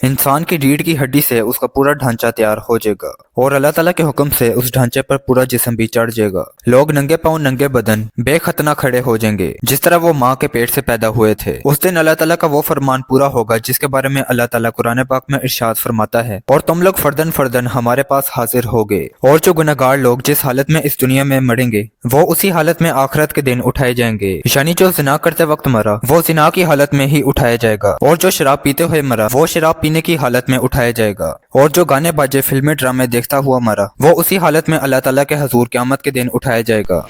इंसान की रीढ़ की हड्डी से उसका पूरा ढांचा तैयार हो जाएगा और अल्लाह ताला के हुक्म से उस ढांचे पर पूरा जिस्म भी चढ़ जाएगा। लोग नंगे पांव नंगे बदन बेखतना खड़े हो जाएंगे जिस तरह वो माँ के पेट से पैदा हुए थे। उस दिन अल्लाह ताला का वो फरमान पूरा होगा जिसके बारे में अल्लाह ताला कुरान पाक में इरशाद फरमाता है, और तुम लोग फर्दन फर्दन हमारे पास हाजिर होगे। और जो गुनहगार लोग जिस हालत में इस दुनिया में मरेंगे वो उसी हालत में आखिरत के दिन उठाए जाएंगे। यानी जो जिना करते वक्त मरा वो जिना की हालत में ही उठाया जाएगा, और जो शराब पीते हुए मरा वो शराब पीने की हालत में उठाया जाएगा, और जो गाने बाजे फिल्मी ड्रामे देखता हुआ मरा वो उसी हालत में अल्लाह ताला के हजूर क़यामत के दिन उठाया जाएगा।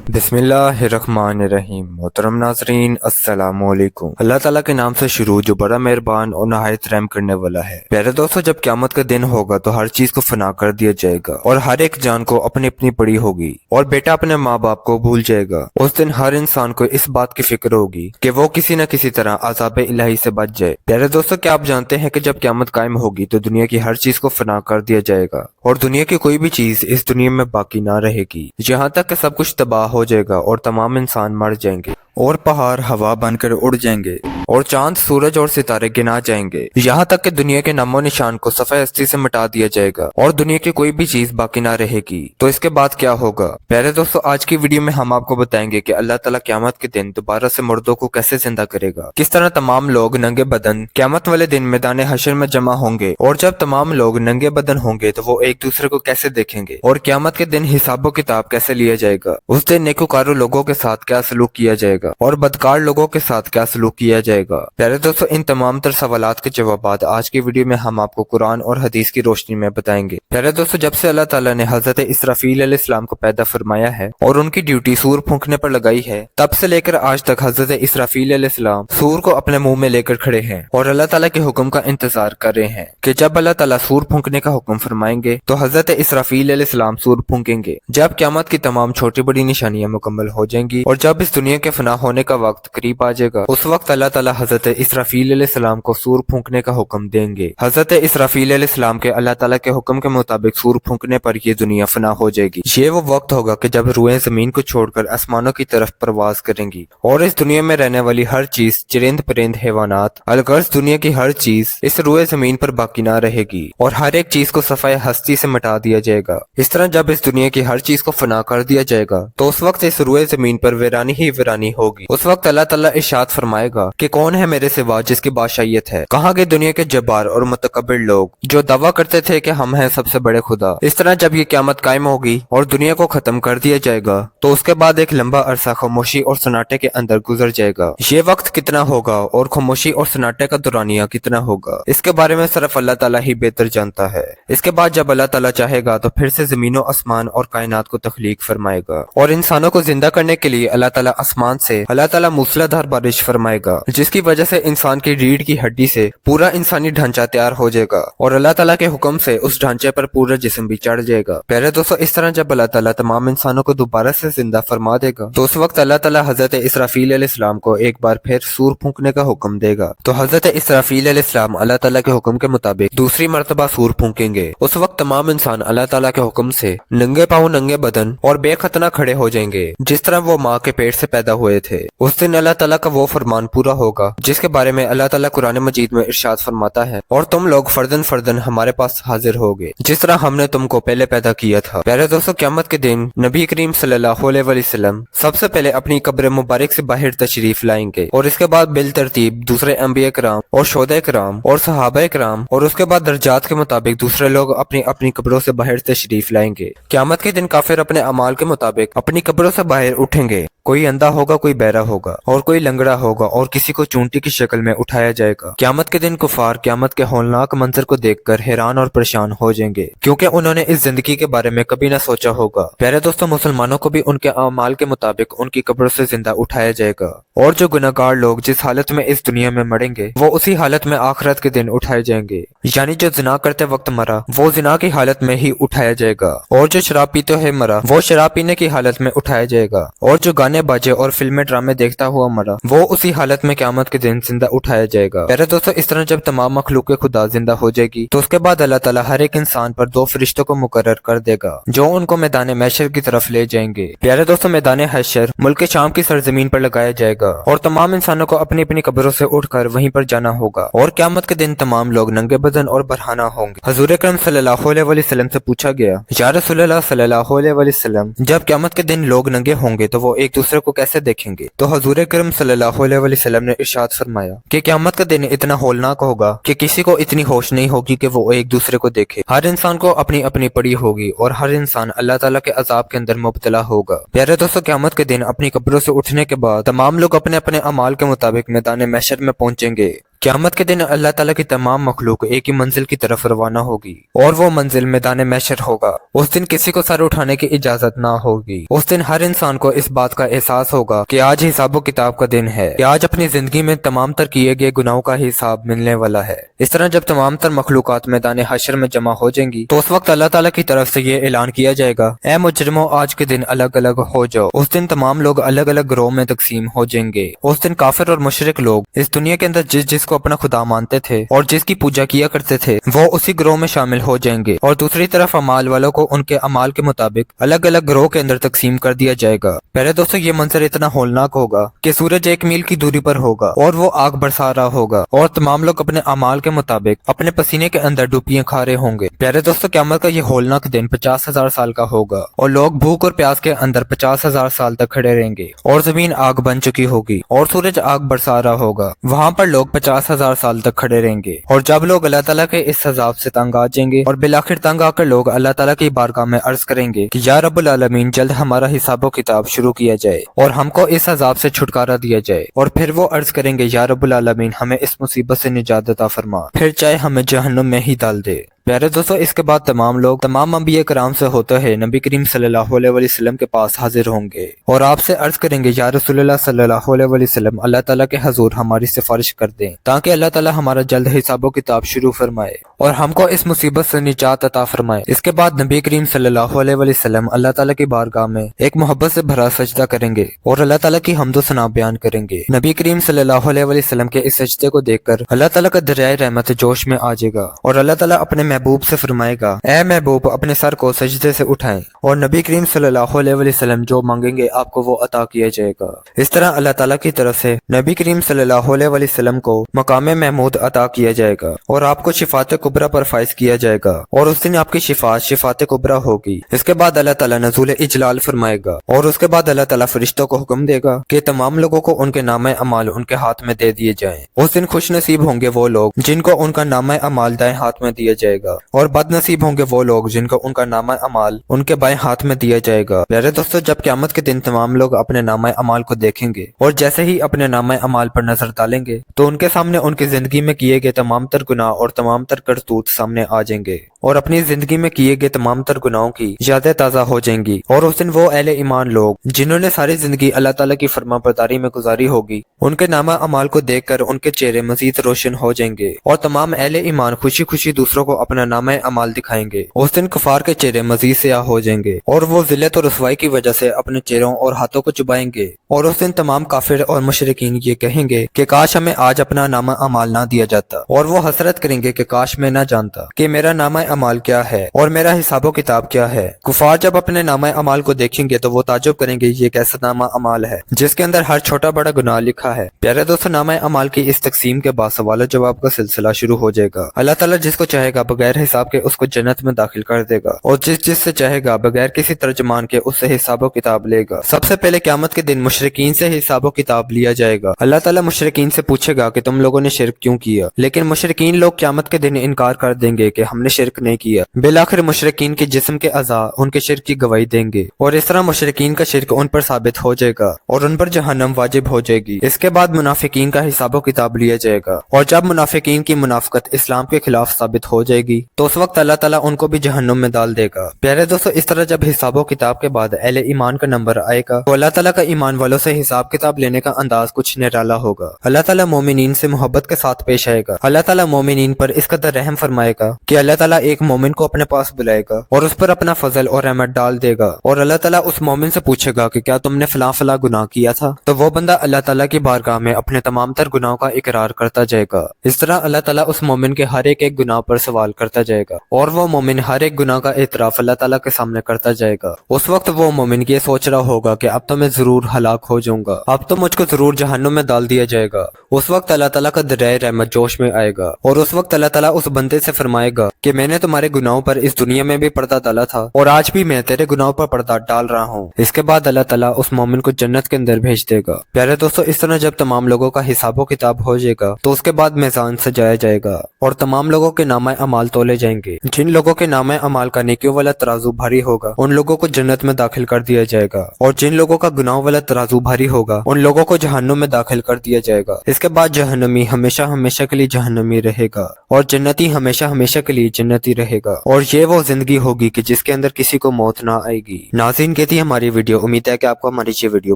बिस्मिल्लाहिर्रहमानिर्रहीम। मोहतरम नाज़रीन, अस्सलामुअलैकुम। अल्लाह ताला के नाम से शुरू जो बड़ा मेहरबान और नहायत रहम करने वाला है। प्यारे दोस्तों, जब क़यामत का दिन होगा तो हर चीज को फना कर दिया जाएगा और हर एक जान को अपनी अपनी पड़ी होगी, और बेटा अपने माँ बाप को भूल जाएगा। उस दिन हर इंसान को इस बात की फिक्र होगी कि वो किसी न किसी तरह अज़ाब इलाही से बच जाए। प्यारे दोस्तों, क्या आप जानते हैं कि जब क़यामत कायम होगी तो दुनिया की हर चीज को फना कर दिया जाएगा और दुनिया की कोई भी चीज इस दुनिया में बाकी ना रहेगी, यहाँ तक कि सब कुछ तबाह हो जाएगा और तमाम इंसान मर जाएंगे और पहाड़ हवा बनकर उड़ जाएंगे और चांद सूरज और सितारे गिना जाएंगे, यहाँ तक कि दुनिया के नामो निशान को सफ़े हस्ती से मिटा दिया जाएगा और दुनिया की कोई भी चीज बाकी ना रहेगी। तो इसके बाद क्या होगा? प्यारे दोस्तों, आज की वीडियो में हम आपको बताएंगे कि अल्लाह ताला क़यामत के दिन दोबारा से मुर्दों को कैसे जिंदा करेगा, किस तरह तमाम लोग नंगे बदन क़यामत वाले दिन मैदान हशर में जमा होंगे, और जब तमाम लोग नंगे बदन होंगे तो वो एक दूसरे को कैसे देखेंगे, और क़यामत के दिन हिसाबो किताब कैसे लिया जाएगा, उस दिन नेकोकारों लोगों के साथ क्या सलूक किया जाएगा और बदकार लोगों के साथ क्या सलूक किया जाएगा। प्यारे दोस्तों, इन तमाम तर सवालात के जवाबात आज की वीडियो में हम आपको कुरान और हदीस की रोशनी में बताएंगे। प्यारे दोस्तों, जब से अल्लाह ताला ने हजरत इसराफील अलैहिस्सलाम को पैदा फरमाया है और उनकी ड्यूटी सूर फूंकने पर लगाई है, तब से लेकर आज तक हजरत इसराफील अलैहिस्सलाम सूर को अपने मुंह में लेकर खड़े हैं और अल्लाह ताला के हुक्म का इंतजार कर रहे हैं कि जब अल्लाह ताला सूर फूंकने का हुक्म फरमाएंगे तो हजरत इसराफील अलैहिस्सलाम सूर फूंकेंगे। जब क़यामत की तमाम छोटी बड़ी निशानियां मुकम्मल हो जाएंगी और जब इस दुनिया के फना होने का वक्त करीब आ जाएगा, उस वक्त अल्लाह ताला हजरत इसराफील अलैहिस्सलाम को सूर फूंकने का हुक्म देंगे। हजरत इसराफील अलैहिस्सलाम के अल्लाह ताला के हुक्म के मुताबिक सूर फूंकने पर ये दुनिया फना हो जाएगी। ये वो वक्त होगा कि जब रूहें जमीन को छोड़कर आसमानों की तरफ परवाज करेंगी और इस दुनिया में रहने वाली हर चीज, चरिंद परिंद हैवानात, अलगर्ज दुनिया की हर चीज इस रूए जमीन पर बाकी ना रहेगी और हर एक चीज को सफाई हस्ती से मिटा दिया जाएगा। इस तरह जब इस दुनिया की हर चीज को फना कर दिया जाएगा तो उस वक्त इस रूए जमीन पर वीरानी ही वीरानी होगी। उस वक्त अल्लाह ताला इरशाद फरमाएगा कि कौन है मेरे सिवा जिसकी बादशाहियत है, कहाँ गए दुनिया के जब्बार और मुतकब्बिर लोग जो दावा करते थे कि हम हैं सबसे बड़े खुदा। इस तरह जब ये क़यामत कायम होगी और दुनिया को खत्म कर दिया जाएगा तो उसके बाद एक लंबा अरसा खामोशी और सन्नाटे के अंदर गुजर जाएगा। ये वक्त कितना होगा और खामोशी और सन्नाटे का दौरानिया कितना होगा, इसके बारे में सिर्फ अल्लाह ताला ही बेहतर जानता है। इसके बाद जब अल्लाह ताला चाहेगा तो फिर से जमीनो आसमान और कायनात को तख्लीक फरमाएगा और इंसानों को जिंदा करने के लिए अल्लाह ताला आसमान से अल्लाह ताला मूसलाधार बारिश फरमाएगा, जिसकी वजह से इंसान की रीढ़ की हड्डी से पूरा इंसानी ढांचा तैयार हो जाएगा और अल्लाह ताला के हुक्म से उस ढांचे पर पूरा जिस्म भी चढ़ जाएगा। प्यारे दोस्तों, इस तरह जब अल्लाह ताला तमाम इंसानों को दोबारा से जिंदा फरमा देगा तो उस वक्त अल्लाह ताला हजरत इसराफील अलैहिस्सलाम को एक बार फिर सूर फूंकने का हुक्म देगा। तो हजरत इसराफील अलैहिस्सलाम अल्लाह ताला के हुक्म के मुताबिक दूसरी मर्तबा सूर फूंकेंगे। उस वक्त तमाम इंसान अल्लाह ताला के हुक्म से नंगे पाँव नंगे बदन और बेखतना खड़े हो जाएंगे जिस तरह वो माँ के पेट से पैदा हुए थे। उस दिन अल्लाह ताला का वो फरमान पूरा होगा जिसके बारे में अल्लाह ताला कुरान मजीद में इरशाद फरमाता है, और तुम लोग फर्दन फर्दन हमारे पास हाजिर होगे जिस तरह हमने तुमको पहले पैदा किया था। प्यारे दोस्तों, क़यामत के दिन नबी करीम सल्लल्लाहु अलैहि वसल्लम सबसे पहले अपनी कब्र मुबारक से बाहर तशरीफ लाएंगे और इसके बाद बिल तरतीब दूसरे अंबिया कराम और शोहदा कराम और सहाबा कराम और उसके बाद दर्जात के मुताबिक दूसरे लोग अपनी अपनी कब्रों से बाहर तशरीफ लाएंगे। क़यामत के दिन काफिर अपने अमाल के मुताबिक अपनी कब्रों से बाहर उठेंगे। कोई अंधा होगा, कोई बहरा होगा और कोई लंगड़ा होगा और किसी को चूंटी की शक्ल में उठाया जाएगा। क़यामत के दिन कुफार क़यामत के हौलनाक मंजर को देखकर हैरान और परेशान हो जाएंगे क्योंकि उन्होंने इस जिंदगी के बारे में कभी ना सोचा होगा। प्यारे दोस्तों, मुसलमानों को भी उनके अमाल के मुताबिक उनकी कब्रों से जिंदा उठाया जाएगा और जो गुनहगार लोग जिस हालत में इस दुनिया में मरेंगे वो उसी हालत में आखिरत के दिन उठाए जाएंगे। यानी जो जिना करते वक्त मरा वो जिना की हालत में ही उठाया जाएगा, और जो शराब पीते हुए मरा वो शराब पीने की हालत में उठाया जाएगा, और जो गाने गाने बाजे और फिल्में ड्रामे देखता हुआ मरा, वो उसी हालत में क़यामत के दिन जिंदा उठाया जाएगा। प्यारे दोस्तों, इस तरह जब तमाम मखलूक खुदा जिंदा हो जाएगी तो उसके बाद अल्लाह ताला हर एक इंसान पर 2 फरिश्तों को मुकर्रर कर देगा जो उनको मैदान महशर की तरफ ले जाएंगे। प्यारे दोस्तों, मैदान हशर मुल्क शाम की सरजमीन पर लगाया जाएगा और तमाम इंसानों को अपनी अपनी कब्रों से उठकर वहीं पर जाना होगा और क़यामत के दिन तमाम लोग नंगे बदन और बरहाना होंगे। हजूर अकरम सल्लल्लाहु अलैहि वसल्लम से पूछा गया, या रसूलल्लाह सल्लल्लाहु अलैहि वसल्लम, जब क़यामत के दिन लोग नंगे होंगे तो वो एक दूसरे को कैसे देखेंगे? तो हजूर अकरम सल्लल्लाहु अलैहि वसल्लम ने इरशाद फरमाया कि क़यामत का दिन इतना होलनाक होगा कि किसी को इतनी होश नहीं होगी कि वो एक दूसरे को देखे। हर इंसान को अपनी अपनी पड़ी होगी और हर इंसान अल्लाह ताला के अजाब के अंदर मुब्तला होगा। प्यारे दोस्तों, क़यामत के दिन अपनी कब्रों से उठने के बाद तमाम लोग अपने अपने अमाल के मुताबिक मैदान महशर में पहुंचेंगे। क़यामत के दिन अल्लाह ताला की तमाम मखलूक एक ही मंजिल की तरफ रवाना होगी और वो मंजिल मैदान महशर होगा। उस दिन किसी को सर उठाने की इजाजत ना होगी। उस दिन हर इंसान को इस बात का एहसास होगा कि आज हिसाब किताब का दिन है, कि आज अपनी जिंदगी में तमाम तर किए गए गुनाहों का हिसाब मिलने वाला है। इस तरह जब तमाम तर मखलूकात मैदान हशर में जमा हो जाएंगी तो उस वक्त अल्लाह ताला की तरफ से ये ऐलान किया जाएगा, ऐ मुजरिमों, आज के दिन अलग अलग हो जाओ। उस दिन तमाम लोग अलग अलग ग्रोह में तकसीम हो जाएंगे। उस दिन काफिर और मुशरिक लोग इस दुनिया के अंदर जिसको अपना खुदा मानते थे और जिसकी पूजा किया करते थे वो उसी ग्रोह में शामिल हो जाएंगे और दूसरी तरफ अमाल वालों को उनके अमाल के मुताबिक अलग अलग ग्रोह के अंदर तकसीम कर दिया जाएगा। पहले दोस्तों, ये मंजर इतना होलनाक होगा कि सूरज 1 मील की दूरी पर होगा और वो आग बरसा रहा होगा और तमाम लोग अपने अमाल के मुताबिक अपने पसीने के अंदर डुबकियां खा रहे होंगे। प्यारे दोस्तों, क़यामत का ये होलनाक दिन 50,000 साल का होगा और लोग भूख और प्यास के अंदर 50,000 साल तक खड़े रहेंगे और जमीन आग बन चुकी होगी और सूरज आग बरसा रहा होगा। वहाँ पर लोग 50,000 साल तक खड़े रहेंगे और जब लोग अल्लाह ताला के इस अजाब से तंग आ जाएंगे और बिलाखिर तंग आकर लोग अल्लाह ताला की बारगाह में अर्ज करेंगे कि या रब्बुल आलमीन, जल्द हमारा हिसाब किताब शुरू किया जाए और हमको इस अजाब से छुटकारा दिया जाए। और फिर वो अर्ज करेंगे, या रब्बुल आलमीन, हमें इस मुसीबत से निजात अता फरमा, फिर चाहे हमें जहन्नुम में ही डाल दे। प्यारे दोस्तों, इसके बाद तमाम लोग तमाम अंबिया कराम से होते हैं नबी करीम सल्लल्लाहु अलैहि वसल्लम के पास हाजिर होंगे और आपसे अर्ज करेंगे, या रसूलल्लाह सल्लल्लाहु अलैहि वसल्लम, अल्लाह ताला के हजूर हमारी सिफारिश कर दें ताकि अल्लाह ताला हमारा जल्द हिसाब किताब शुरू फरमाए और हमको इस मुसीबत से निजात अता फरमाए। इसके बाद नबी करीम सल्लल्लाहु अलैहि वसल्लम अल्लाह ताला की बारगाह में एक मोहब्बत से भरा सजदा करेंगे और अल्लाह ताला की हम्दो सना बयान करेंगे। नबी करीम सल्लल्लाहु अलैहि वसल्लम के इस सजदे को देखकर अल्लाह ताला का दरियाए रहमत जोश में आ जाएगा और अल्लाह ताला अपने महबूब से फरमाएगा, ऐ महबूब, अपने सर को सजदे से उठाएं और नबी करीम सल्लल्लाहु अलैहि वसल्लम जो मांगेंगे आपको वो अता किया जाएगा। इस तरह अल्लाह ताला की तरफ से नबी करीम सल्लल्लाहु अलैहि वसल्लम को मकाम महमूद अता किया जाएगा और आपको शिफात कुबरा पर फाइज किया जाएगा और उस दिन आपकी शिफात कुबरा होगी। इसके बाद अल्लाह ताला नज़ूल इजलाल फरमाएगा और उसके बाद अल्लाह ताला फरिश्तों को हुक्म देगा कि तमाम लोगों को उनके नामे अमाल उनके हाथ में दे दिए जाएं। उस दिन खुश नसीब होंगे वो लोग जिनको उनका नामा अमाल दाएं हाथ में दिया जाएगा और बदनसीब होंगे वो लोग जिनको उनका नामा अमाल उनके बाएं हाथ में दिया जाएगा। प्यारे दोस्तों, जब क़यामत के दिन तमाम लोग अपने नामा अमाल को देखेंगे और जैसे ही अपने नामा अमाल पर नजर डालेंगे तो उनके सामने उनकी जिंदगी में किए गए तमाम तर गुनाह और तमाम तर करतूत सामने आ जाएंगे और अपनी जिंदगी में किए गए तमाम तर गुनाहों की यादें ताज़ा हो जाएंगी। और उस दिन वो अहले ईमान लोग जिन्होंने सारी जिंदगी अल्लाह ताला की फरमाबरदारी में गुजारी होगी उनके नामा अमाल को देखकर उनके चेहरे मजीद रोशन हो जाएंगे और तमाम अहले ईमान खुशी खुशी दूसरों को अपना नामा अमाल दिखाएंगे। उस दिन कुफार के चेहरे मजीद स्याह हो जाएंगे और वो जिल्लत और रुसवाई की वजह से अपने चेहरों और हाथों को चुबाएंगे और उस दिन तमाम काफिर और मुशरिकीन ये कहेंगे कि काश हमें आज अपना नामा अमाल ना दिया जाता और वो हसरत करेंगे कि काश मैं ना जानता कि मेरा नामा अमाल क्या है और मेरा हिसाबो किताब क्या है। कुफार जब अपने नामा अमाल को देखेंगे तो वो ताजुब करेंगे, ये कैसा नामा अमाल है जिसके अंदर हर छोटा बड़ा गुनाह लिखा है। प्यारे दोस्तों, नामा अमाल की इस तकसीम के बाद सवाल जवाब का सिलसिला शुरू हो जाएगा। अल्लाह ताला जिसको चाहेगा बगैर हिसाब के उसको जन्नत में दाखिल कर देगा और जिससे चाहेगा बगैर किसी तर्जमान के उससे हिसाबो किताब लेगा। सबसे पहले क़यामत के दिन मुशरिकीन से हिसाबो किताब लिया जाएगा। अल्लाह ताला मुशरिकीन से पूछेगा कि तुम लोगों ने शिरक क्यों किया, लेकिन मुशरिकीन लोग क़यामत के दिन इनकार कर देंगे कि हमने शिरक नहीं किया। बिलाखिर मुशरिकीन के जिस्म के अज़ा उनके शिरक की गवाही देंगे और इस तरह मुशरिकीन का शिरक उन पर साबित हो जाएगा और उन पर जहन्नम वाजिब हो जाएगी। इसके बाद मुनाफिकीन का हिसाबो किताब लिया जाएगा और जब मुनाफिकीन की मुनाफिकत इस्लाम के खिलाफ साबित हो जाएगी तो उस वक्त अल्लाह ताला उनको भी जहन्नुम में डाल देगा। प्यारे दोस्तों, इस तरह जब हिसाबो किताब के बाद अहले ईमान का नंबर आएगा तो अल्लाह ताला का ईमान वालों से हिसाब किताब लेने का अंदाज कुछ निराला होगा। अल्लाह ताला मोमिनीन से मोहब्बत के साथ पेश आएगा। अल्लाह ताला मोमिनीन पर इस कदर रहम फरमाएगा कि अल्लाह ताला एक मोमिन को अपने पास बुलाएगा और उस पर अपना फजल और रहमत डाल देगा और अल्लाह ताला उस मोमिन से पूछेगा कि क्या तुमने फला फला गुनाह किया था। तो वो बंदा अल्लाह ताला की बारगाह में अपने तमाम तर गुनाहों का इकरार करता जाएगा। इस तरह अल्लाह ताला उस मोमिन के हर एक गुनाह पर सवाल करता जाएगा और वो मोमिन हर एक गुनाह का एतराफ अल्लाह ताला के सामने करता जाएगा। उस वक्त वो मोमिन ये सोच रहा होगा कि अब तो मैं जरूर हलाक हो जाऊंगा, अब तो मुझको जरूर जहन्नुम में डाल दिया जाएगा। उस वक्त अल्लाह ताला का दरिया रहमत जोश में आएगा और उस वक्त अल्लाह ताला उस बंदे से फरमाएगा कि मैंने तुम्हारे गुनाहों पर इस दुनिया में भी पर्दा डाला था और आज भी मैं तेरे गुनाहों पर पर्दा डाल रहा हूँ। इसके बाद अल्लाह ताला उस मोमिन को जन्नत के अंदर भेज देगा। प्यारे दोस्तों, इस तरह जब तमाम लोगों का हिसाबो किताब हो जाएगा तो उसके बाद मीज़ान सजाया जाएगा और तमाम लोगों के नामे अमाल तोले जाएंगे। जिन लोगों के नामे अमाल का नेकियों वाला तराजू भारी होगा उन लोगों को जन्नत में दाखिल कर दिया जाएगा और जिन लोगों का गुनाहों वाला तराजू भारी होगा उन लोगों को जहन्नुम में दाखिल कर दिया जाएगा। इसके बाद जहन्नमी हमेशा हमेशा के लिए जहन्नमी रहेगा और जन्नती हमेशा हमेशा के लिए जन्नती रहेगा और ये वो जिंदगी होगी कि जिसके अंदर किसी को मौत ना आएगी। नाज़रीन, कहती है हमारी वीडियो। उम्मीद है कि आपको हमारी ये वीडियो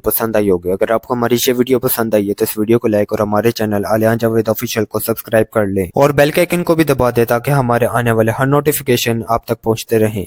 पसंद आई होगी। अगर आपको हमारी ये वीडियो पसंद आई है तो इस वीडियो को लाइक और हमारे चैनल आलियान जावेद ऑफिशियल को सब्सक्राइब कर लें और बेल के आइकन को भी दबा दें ताकि हमारे आने वाले हर नोटिफिकेशन आप तक पहुंचते रहें।